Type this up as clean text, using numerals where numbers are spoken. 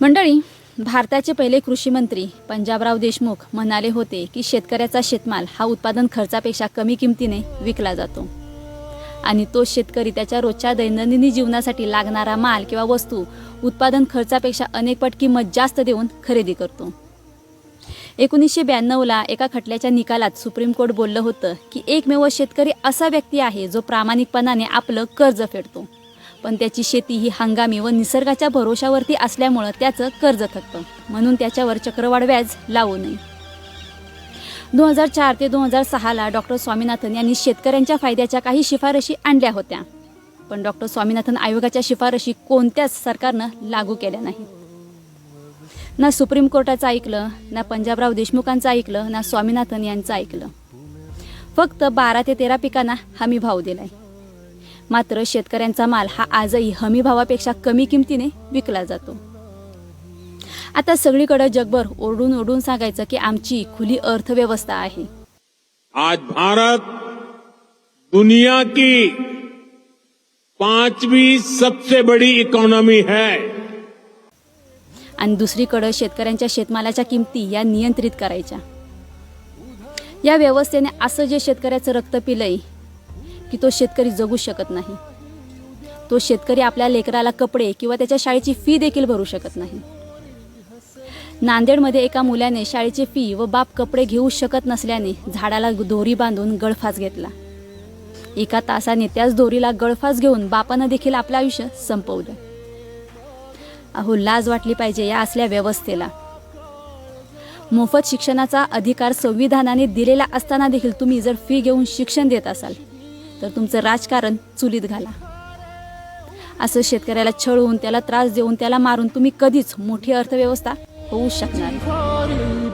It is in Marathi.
मंडळी, भारताचे पहिले कृषी मंत्री पंजाबराव देशमुख म्हणाले होते की शेतकऱ्याचा शेतमाल हा उत्पादन खर्चापेक्षा कमी किमतीने विकला जातो आणि तो शेतकरी त्याच्या रोजच्या दैनंदिन जीवनासाठी लागणारा माल किंवा वस्तू उत्पादन खर्चापेक्षा अनेक पट किंमत जास्त देऊन खरेदी करतो। 1992ला एका खटल्याच्या निकालात सुप्रीम कोर्ट बोललं होतं की एकमेव शेतकरी असा व्यक्ती आहे जो प्रामाणिकपणाने आपलं कर्ज फेडतो, पण त्याची शेती ही हंगामी व निसर्गाच्या भरोशावरती असल्यामुळे त्याचं कर्ज थकतं, म्हणून त्याच्यावर चक्रवाढ व्याज लावू नये। 2004 ते 2006ला डॉक्टर स्वामीनाथन यांनी शेतकऱ्यांच्या फायद्याच्या काही शिफारशी आणल्या होत्या, पण डॉक्टर स्वामीनाथन आयोगाच्या शिफारशी कोणत्याच सरकारनं लागू केल्या नाही। ना सुप्रीम कोर्टाचं ऐकलं, ना पंजाबराव देशमुखांचं ऐकलं, ना स्वामीनाथन यांचं ऐकलं। फक्त 12 ते 13 पिकांना हमी भाव दिलाय। मात्र शेतकऱ्यांचा माल हा आजही हमी भावापेक्षा कमी किमतीने विकला जातो। आता सगळीकडे जगभर ओरडून ओरडून सांगायचं की आमची खुली अर्थव्यवस्था आहे। आज भारत दुनिया की 5वीं सबसे बड़ी इकोनॉमी है आणि दुसरीकडे शेतकऱ्यांच्या शेतमालाच्या किमती या नियंत्रित करायच्या। या व्यवस्थेने असं जे शेतकऱ्याचं रक्त पिलंय की तो शेतकरी जगू शकत नाही। तो शेतकरी आपल्या लेकराला कपडे किंवा त्याच्या शाळेची फी देखील भरू शकत नाही। नांदेडमध्ये एका मुलाने शाळेची फी व बाप कपडे घेऊ शकत नसल्याने झाडाला दोरी बांधून गळफास घेतला। एका तासाने त्याच दोरीला गळफास घेऊन बापानं देखील आपलं आयुष्य संपवलं। अहो, लाज वाटली पाहिजे या असल्या व्यवस्थेला। मोफत शिक्षणाचा अधिकार संविधानाने दिलेला असताना देखील तुम्ही जर फी घेऊन शिक्षण देत असाल तर तुमचं राजकारण चुलीत घाला। असं शेतकऱ्याला छळून, त्याला त्रास देऊन, त्याला मारून तुम्ही कधीच मोठी अर्थव्यवस्था होऊ शकणार नाही।